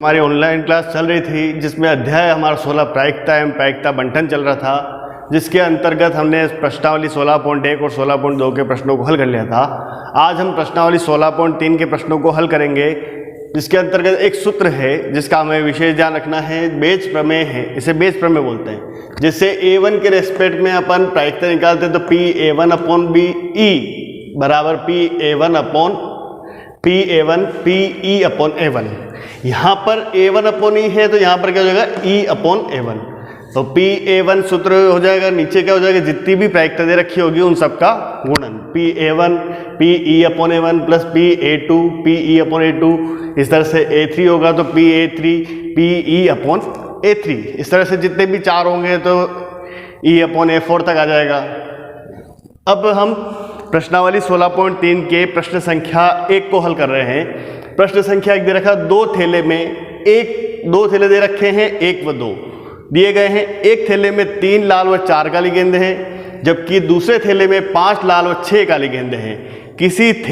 हमारी online class चल रही थी जिसमें अध्याय हमारा 16 प्रायिकता एवं प्रायिकता बंटन चल रहा था, जिसके अंतर्गत हमने प्रश्नावली 16.1 और 16.2 के प्रश्नों को हल कर लिया था। आज हम प्रश्नावली 16.3 के प्रश्नों को हल करेंगे, जिसके अंतर्गत एक सूत्र है जिसका हमें विशेष ध्यान रखना है। बेज प्रमेय है, इसे बेज प्रमेय बोलते हैं। जिससे A1 के रेस्पेक्ट में अपन प्रायिकता निकालते हैं तो PA1/BE बराबर PA1/PE/A1। यहाँ पर A1/E है तो यहाँ पर क्या हो जाएगा E/A1। तो PA1 सूत्र हो जाएगा, नीचे क्या हो जाएगा, जितनी भी प्रायिकता दे रखी होगी उन सबका गुणन PA1 PE/A1 plus PA2 PE/A2। इस तरह से A3 होगा तो PA3 PE/A3। इस तरह से जितने भी चार होंगे तो E/A4 तक आ जाएगा। अब हम प्रश्नावली 16.3 के प्रश्न संख्या 1 को हल कर रहे हैं। प्रश्न संख्या 1 दे रखा, दो थैले थैले दे रखे हैं, 1 व 2 दिए गए हैं। एक थैले में 3 लाल व 4 काली गेंदें हैं, जबकि दूसरे थैले में 5 लाल व 6 काली गेंदें हैं। किसी एक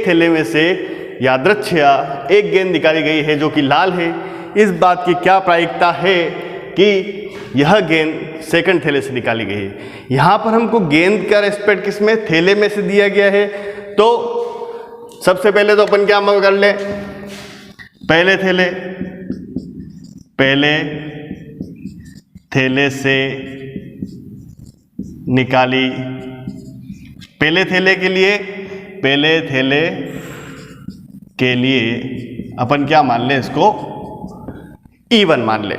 थैले में से यादृच्छया एक गेंद निकाली गई है जो कि लाल है। इस बात की क्या प्रायिकता है कि यह गेंद सेकंड थैले से निकाली गई है। यहाँ पर हमको गेंद का रेस्पेक्ट किसमें, थैले में से दिया गया है। तो सबसे पहले तो अपन क्या कर ले, पहले थैले से निकाली, पहले थैले के लिए अपन क्या मान ले, इसको E1 मान ले।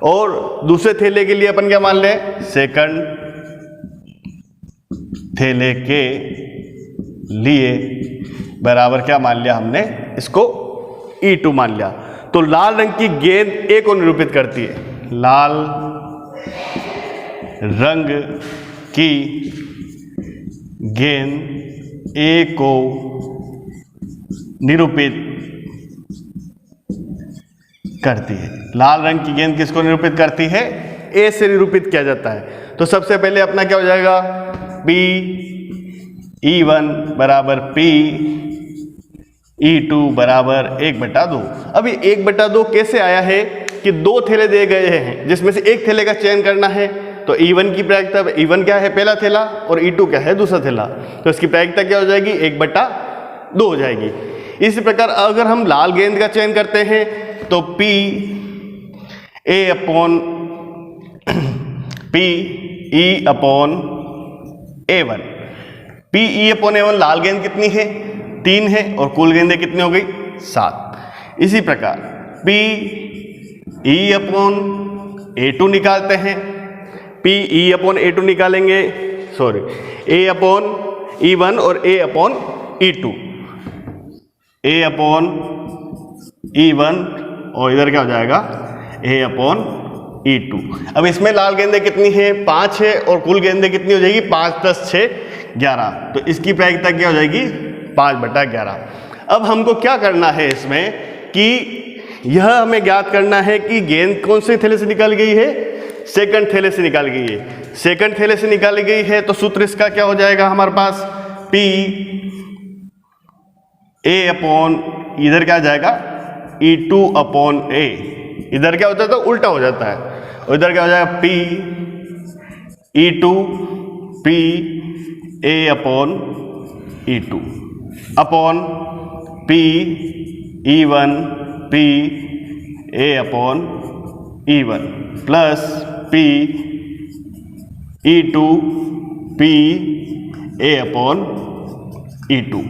और दूसरे थैले के लिए अपन क्या मान ले, सेकंड थैले के लिए बराबर क्या मान लिया हमने, इसको E2 मान लिया। तो लाल रंग की गेंद A को निरूपित करती है, लाल रंग की गेंद A को निरूपित करती है। लाल रंग की गेंद किसको निरूपित करती है, A से निरूपित किया जाता है। तो सबसे पहले अपना क्या हो जाएगा, PE1 बराबर PE2 बराबर 1/2। अब ये 1/2 कैसे आया है कि दो थैले दिए गए हैं जिसमें से एक थैले का चयन करना है। तो E1 की प्रायिकता, E1 क्या है, पहला थैला, और E2 क्या है, दूसरा थैला। तो इसकी प्रायिकता क्या हो जाएगी, 1/2 हो जाएगी। इसी प्रकार अगर हम लाल गेंद का चयन करते हैं तो PE/A1 लाल गेंद कितनी है, 3 है, और कुल गेंदें कितनी हो गई, 7। इसी प्रकार PE/A2 निकालते हैं, PE/A2 निकालेंगे, A/E1 और A/E2, A/E1 और इधर क्या हो जाएगा, A/E2। अब इसमें लाल गेंदें कितनी है, 5 है, और कुल गेंदें कितनी हो जाएगी, 5 + 6 11। तो इसकी प्रायिकता क्या हो जाएगी, 5/11। अब हमको क्या करना है इसमें कि यह हमें ज्ञात करना है कि गेंद कौन से थैले से निकाली गई है, सेकंड थैले से निकाली गई है। सेकंड थैले से निकाली गई है तो सूत्र इसका क्या हो जाएगा हमारे पास, इधर क्या जाएगा, E2/A। इधर क्या होता है तो उल्टा हो जाता है, और इधर क्या हो जाएगा, PE2 PA/E2 upon PE1 PA/E1 plus PE2 PA/E2।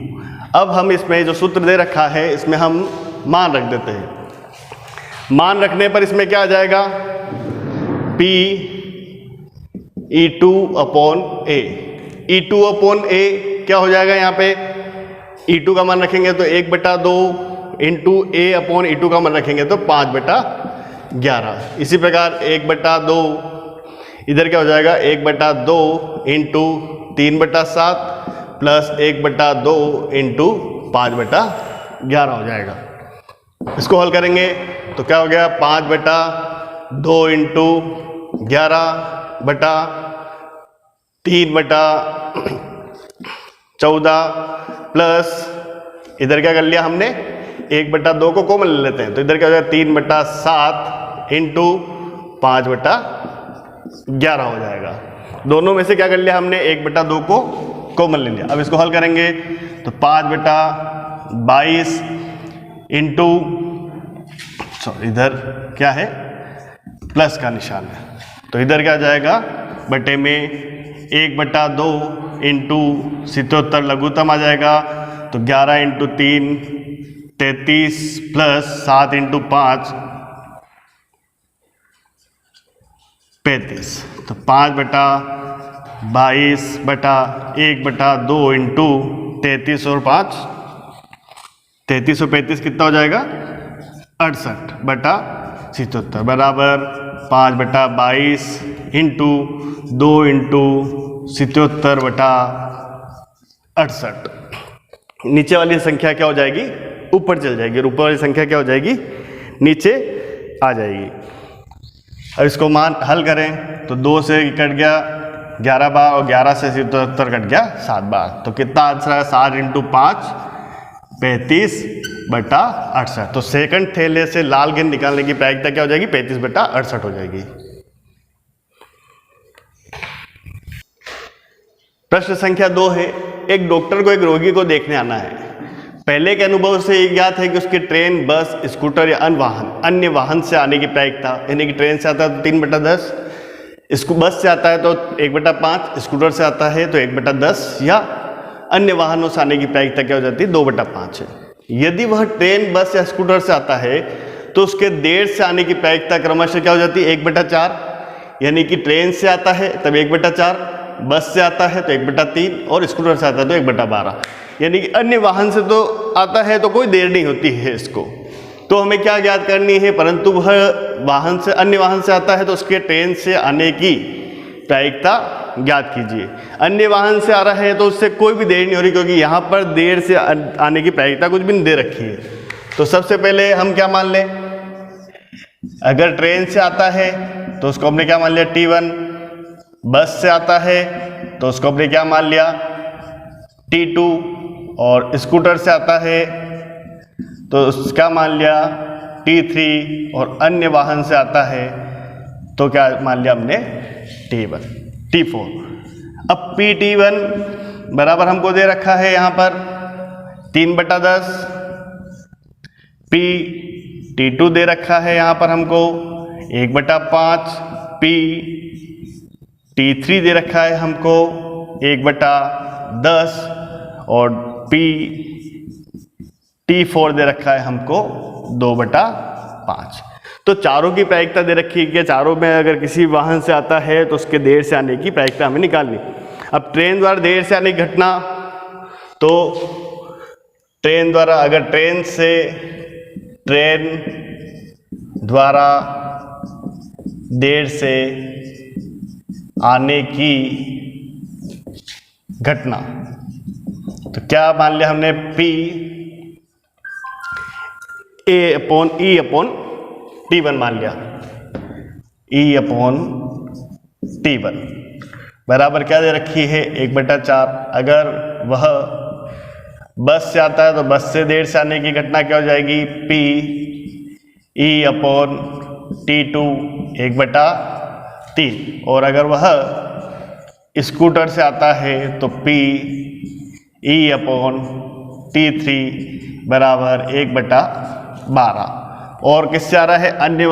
अब हम इसमें जो सूत्र दे रखा है इसमें हम मान रख देते हैं। मान रखने पर इसमें क्या आ जाएगा, PE2/A। E2/A क्या हो जाएगा, यहाँ पे E2 का मान रखेंगे तो 1/2 इंटू A/E2 का मान रखेंगे तो 5/11। इसी प्रकार 1/2 इधर क्या हो जाएगा, 1/2 इंटू 3/7 प्लस 1/2 इंटू 5/11 हो जाएगा। इसको हल करेंगे तो क्या हो गया, 5/2 इंटू 11/3/14 प्लस इधर क्या कर लिया हमने, 1/2 को कॉमन ले लेते हैं, तो इधर क्या हो जाएगा 3/7 इंटू 5/11 हो जाएगा। दोनों में से क्या कर लिया हमने, 1/2 को कॉमन ले लिया। अब इसको हल करेंगे तो 5/22 इंटू, सॉरी इधर क्या है प्लस का निशान है, तो इधर क्या जाएगा बटे में 1/2 इंटू 77 लघुत्तम आ जाएगा, तो 11 इंटू 3 33 प्लस 7 इंटू 5 35, तो 5/22/1/2 इंटू 33 और 5 33 और 35 कितना हो जाएगा 68/77 बराबर 5/22 इंटू 2 इंटू 77/68। नीचे वाली संख्या क्या हो जाएगी, ऊपर चल जाएगी, और ऊपर वाली संख्या क्या हो जाएगी, नीचे आ जाएगी। अब इसको मान हल करें तो 2 से कट गया 11 बार और 11 से 77 कट गया 7 बार, तो कितना आंसर है 7 इंटू 5 35/68। तो सेकंड थैले से लाल गेंद निकालने की प्रायिकता क्या हो जाएगी, 35/68 हो जाएगी। प्रश्न संख्या 2 है, एक डॉक्टर को एक रोगी को देखने आना है। पहले के अनुभव से ये ज्ञात है कि उसकी ट्रेन, बस, स्कूटर या अन्य वाहन से आने की प्रायिकता, यानी कि ट्रेन से आता है तो 3/10, इसको बस से आता है तो 1/5, स्कूटर से आता है तो 1/10, या अन्य वाहनों से आने की प्रायिकता क्या हो जाती है 2/5 है। यदि वह ट्रेन, बस या स्कूटर से आता है तो उसके देर से आने की प्रायिकता क्रमशः क्या हो जाती है 1/4, यानी कि ट्रेन से आता है तब 1/4, बस से आता है तो 1/3 और स्कूटर से आता है तो 1/12, यानी कि अन्य वाहन से तो आता है तो कोई देर नहीं होती है इसको। तो हमें क्या ज्ञात करनी है, परंतु वह वाहन से, अन्य वाहन से आता है तो उसके ट्रेन से आने की प्रायिकता ज्ञात कीजिए। अन्य वाहन से आ रहा है तो उससे कोई भी देर नहीं हो रही, क्योंकि यहाँ पर देर से आने की प्रायिकता कुछ भी नहीं दे रखी है। तो सबसे पहले हम क्या मान लें, अगर ट्रेन से आता है तो उसको हमने क्या मान लिया T1, बस से आता है तो उसको हमने क्या मान लिया T2, और स्कूटर से आता है तो उसका मान लिया T3, और अन्य वाहन से आता है तो क्या मान लिया हमने T1, T4। अब PT1 बराबर हमको दे रखा है यहाँ पर 3/10, PT2 दे रखा है यहाँ पर हमको 1/5, PT3 दे रखा है हमको 1/10, और PT4 दे रखा है हमको 2/5। तो चारों की प्रायिकता दे रखी है कि चारों में अगर किसी वाहन से आता है तो उसके देर से आने की प्रायिकता हमें निकालनी। अब ट्रेन द्वारा देर से आने की घटना, तो ट्रेन द्वारा, अगर ट्रेन द्वारा देर से आने की घटना, तो क्या मान लिया हमने E/T1 मान लिया, E/T1 बराबर क्या दे रखी है 1/4। अगर वह बस से आता है तो बस से देर से आने की घटना क्या हो जाएगी PE/T2 1/3, और अगर वह स्कूटर से आता है तो PE/T3 बराबर 1/12। और किससे आ रहा है, अन्य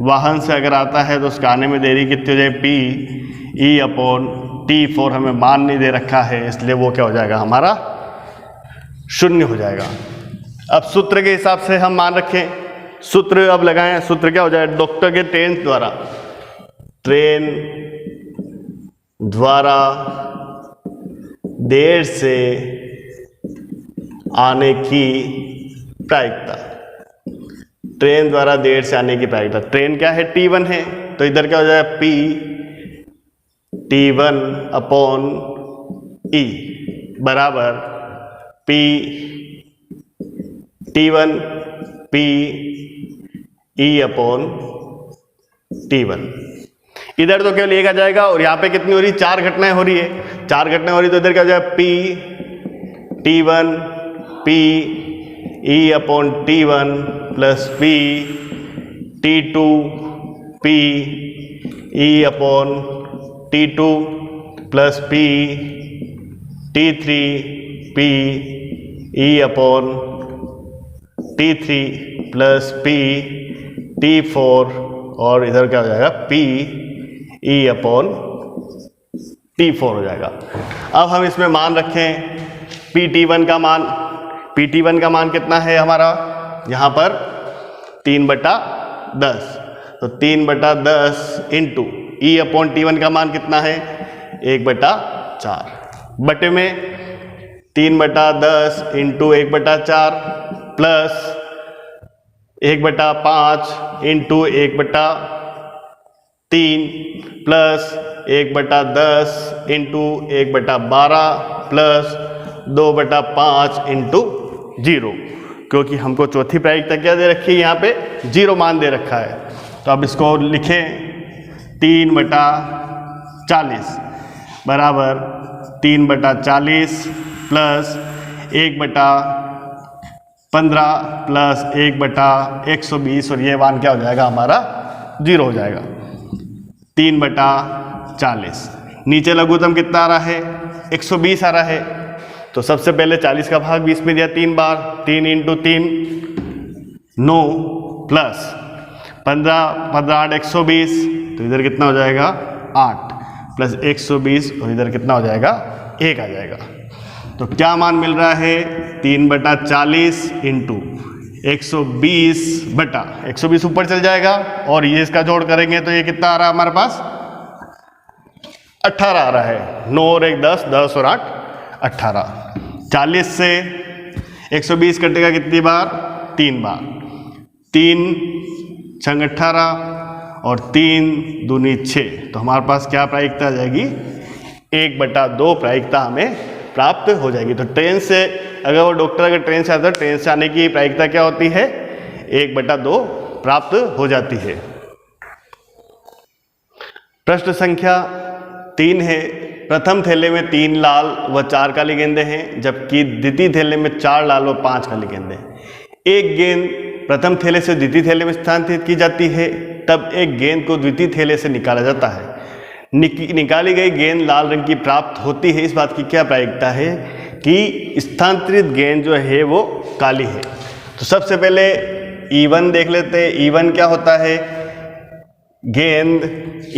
वाहन से अगर आता है तो उसका आने में देरी कितनी हो जाए PE/T4 हमें मान नहीं दे रखा है, इसलिए वो क्या हो जाएगा हमारा 0 हो जाएगा। अब सूत्र के हिसाब से हम मान रखें, सूत्र अब लगाएं, सूत्र क्या हो जाएगा, डॉक्टर के ट्रेन द्वारा देर से आने की प्रायिकता, ट्रेन द्वारा देर से आने की प्रायिकता, ट्रेन क्या है T1 है, तो इधर क्या हो जाएगा PT1/E बराबर T1 PE/T1। इधर तो केवल एक आ जाएगा, और यहाँ पे कितनी हो रही, 4 घटनाएं हो रही है, 4 घटनाएं हो रही, तो इधर क्या हो जाएगा PT1 P E upon T1 plus P T2 P E upon T2 plus P T3 P E upon T3 plus P T4 और इधर क्या हो जाएगा P E अपॉन T4 हो जाएगा। अब हम इसमें मान रखें PT1 का मान, PT1 का मान कितना है हमारा यहाँ पर 3/10, तो 3/10 इंटू E अपॉन T1 का मान कितना है 1/4 बटे में 3/10 into 1/4 plus 1/5 into 1/3 plus 1/10 into 1/12 plus 2/5 into 0, क्योंकि हमको चौथी प्रायिकता क्या दे रखी है यहाँ पे 0 मान दे रखा है। तो अब इसको लिखें 3/40 बराबर 3/40 प्लस 1/15 प्लस 1/120 और ये मान क्या हो जाएगा हमारा 0 हो जाएगा। 3/40 नीचे लघुत्तम कितना आ रहा है 120 आ रहा है, तो सबसे पहले 40 का भाग 20 में दिया 3 बार, 3 इंटू 3 9 प्लस 15 8 120, तो इधर कितना हो जाएगा 8 प्लस 120 और इधर कितना हो जाएगा 1 आ जाएगा। तो क्या मान मिल रहा है 3/40 इंटू 120 ऊपर चल जाएगा और ये इसका जोड़ करेंगे तो ये कितना आ रहा है हमारे पास 18 आ रहा है। 9 और 1 10, 10 और 8 18। 40 से 120 कटेगा कितनी बार 3 बार, 3 छंग 18 और 3 दूनी 6, तो हमारे पास क्या प्रायिकता आ जाएगी 1/2 प्रायिकता हमें प्राप्त हो जाएगी। तो ट्रेन से अगर वो डॉक्टर अगर ट्रेन से आता है ट्रेन से आने की प्रायिकता क्या होती है 1/2 प्राप्त हो जाती है। प्रश्न संख्या 3 है, प्रथम थैले में 3 लाल व 4 काली गेंदें हैं, जबकि द्वितीय थैले में 4 लाल व 5 काली गेंदें हैं। एक गेंद प्रथम थैले से द्वितीय थैले में स्थानांतरित की जाती है, तब एक गेंद को द्वितीय थैले से निकाला जाता है। निकाली गई गेंद लाल रंग की प्राप्त होती है, इस बात की क्या प्रायिकता है कि स्थानांतरित गेंद जो है वो काली है। तो सबसे पहले E1 देख लेते हैं। E1 क्या होता है, गेंद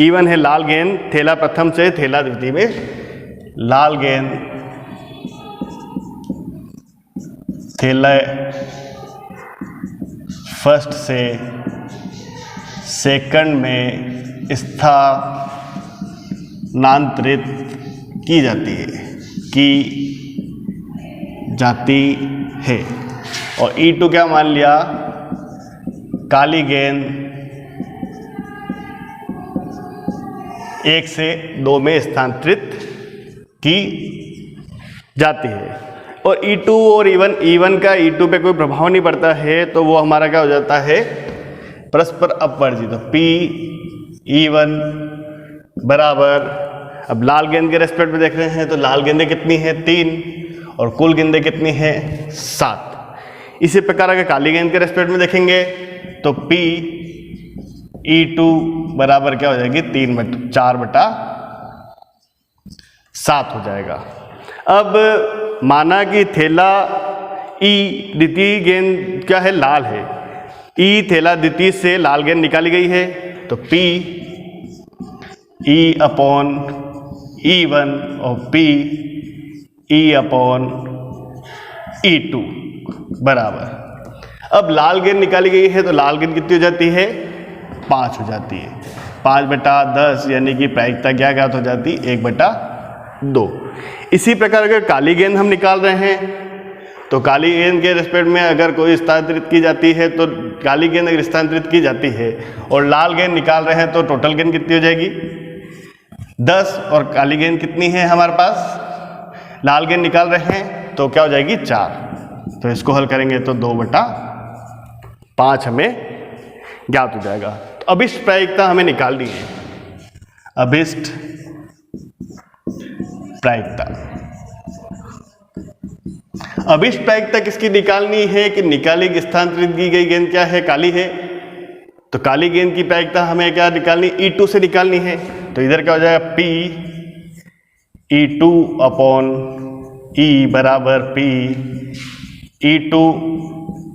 E1 है लाल गेंद, थैला प्रथम से थैला द्वितीय में, लाल गेंद थैला फर्स्ट से सेकंड में स्थानांतरित की जाती है और E2 क्या मान लिया, काली गेंद 1 से 2 में स्थानांतरित की जाती है। और E2 और E1 का E2 पे कोई प्रभाव नहीं पड़ता है, तो वो हमारा क्या हो जाता है परस्पर अपवर्जी। तो P(E1) बराबर, अब लाल गेंद के रेस्पेक्ट में देख रहे हैं तो लाल गेंदें कितनी है 3 और कुल गेंदें कितनी है 7। इसी प्रकार अगर काली गेंद के रेस्पेक्ट में देखेंगे तो P(E2) बराबर क्या हो जाएगी 4/7 हो जाएगा। अब माना कि थैला E द्वितीय गेंद क्या है लाल है, E थैला द्वितीय से लाल गेंद निकाली गई है, तो P(E)/E1 और P(E)/E2 बराबर। अब लाल गेंद निकाली गई है तो लाल गेंद कितनी हो जाती है 5 हो जाती है। 5/10 यानी कि प्रायिकता क्या ज्ञात हो जाती 1/2। इसी प्रकार अगर काली गेंद हम निकाल रहे हैं तो काली गेंद के रेस्पेक्ट में अगर कोई स्थानांतरित की जाती है तो काली गेंद अगर स्थानांतरित की जाती है और लाल गेंद निकाल रहे हैं तो टोटल गेंद कितनी हो जाएगी 10 और काली गेंद कितनी है हमारे पास, लाल गेंद निकाल रहे हैं तो क्या हो जाएगी 4। तो इसको हल करेंगे तो 2/5 हमें ज्ञात हो जाएगा। तो अभिष्ट प्रायिकता हमें निकालनी है। अभिष्ट प्रायिकता, अब इस प्रायिकता किसकी निकालनी है कि निकाली स्थानांतरित की गई गेंद क्या है, काली है, तो काली गेंद की प्रायिकता हमें क्या निकालनी, E2 से निकालनी है। तो इधर क्या हो जाएगा, P E2 अपॉन E बराबर P E2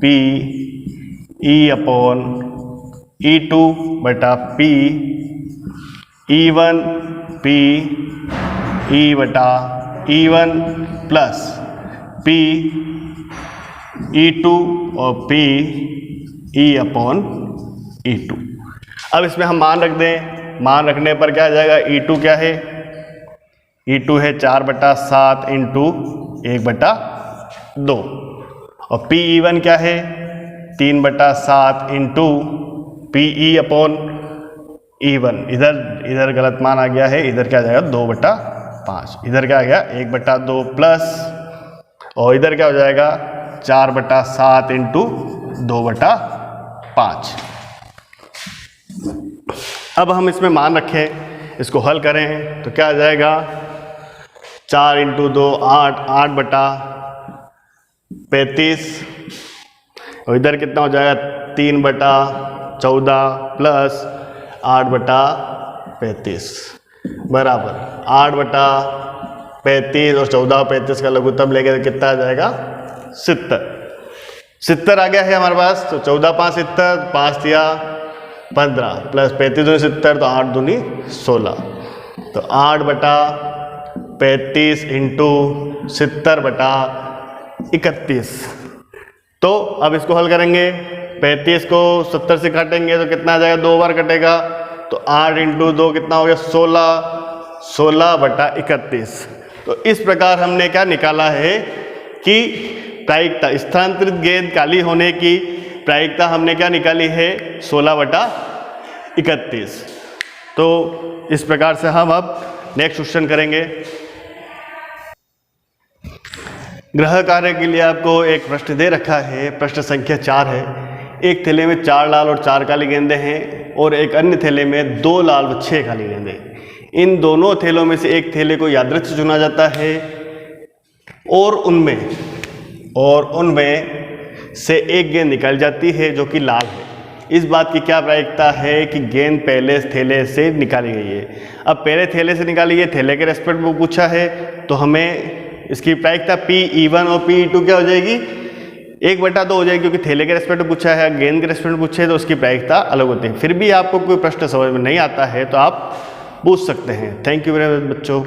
P E upon E2 बटा P E1 P E बटा E1 प्लस P E2 और P E अपॉन E2। अब इसमें हम मान रख दें, मान रखने पर क्या आ जाएगा, E2 क्या है, E2 है 4/7 इंटू 1/2 और PE1 क्या है 3/7 इंटू PE अपॉन E1। इधर गलत मान आ गया है, इधर क्या आ जाएगा 2/5, इधर क्या आ गया 1/2 प्लस और इधर क्या हो जाएगा 4/7 इंटू 2/5। अब हम इसमें मान रखें, इसको हल करें तो क्या आ जाएगा 4 इंटू 2 8, 8/35 और इधर कितना हो जाएगा 3/14 प्लस 8/35 बराबर 8/35 और 14/35 का लघुत्तम लेके तो कितना आ जाएगा 70 आ गया है हमारे पास। तो 14 5 70, 5 दिया 15 प्लस 35 दूनी 70 तो 8 दूनी 16, तो 8/35 इंटू 70/31। तो अब इसको हल करेंगे, 35 को 70 से काटेंगे तो कितना आ जाएगा, 2 बार कटेगा तो 8 इंटू 2 कितना हो गया 16/31। तो इस प्रकार हमने क्या निकाला है कि प्रायिकता, स्थानांतरित गेंद काली होने की प्रायिकता हमने क्या निकाली है 16/31। तो इस प्रकार से हम अब नेक्स्ट क्वेश्चन करेंगे। ग्रह कार्य के लिए आपको एक प्रश्न दे रखा है, प्रश्न संख्या 4 है। एक थैले में 4 लाल और 4 काली गेंदें हैं और एक अन्य थैले में 2 लाल व 6 काली गेंदें। इन दोनों थैलों में से एक थैले को यादृच्छिक चुना जाता है और उनमें से एक गेंद निकल जाती है जो कि लाल है। इस बात की क्या प्रायिकता है कि गेंद पहले थैले से निकाली गई है। अब पहले थैले से निकाली गई, थैले के रेस्पेक्ट में पूछा है तो हमें इसकी प्रायिकता PE1 और PE2 क्या हो जाएगी 1/2 हो जाएगी, क्योंकि थैले के रेस्पेक्ट में पूछा है, गेंद के रेस्पेक्ट में पूछे तो उसकी प्रायिकता अलग होती है। फिर भी आपको कोई प्रश्न समझ में नहीं आता है तो आप पूछ सकते हैं। थैंक यू वेरी मच बच्चों।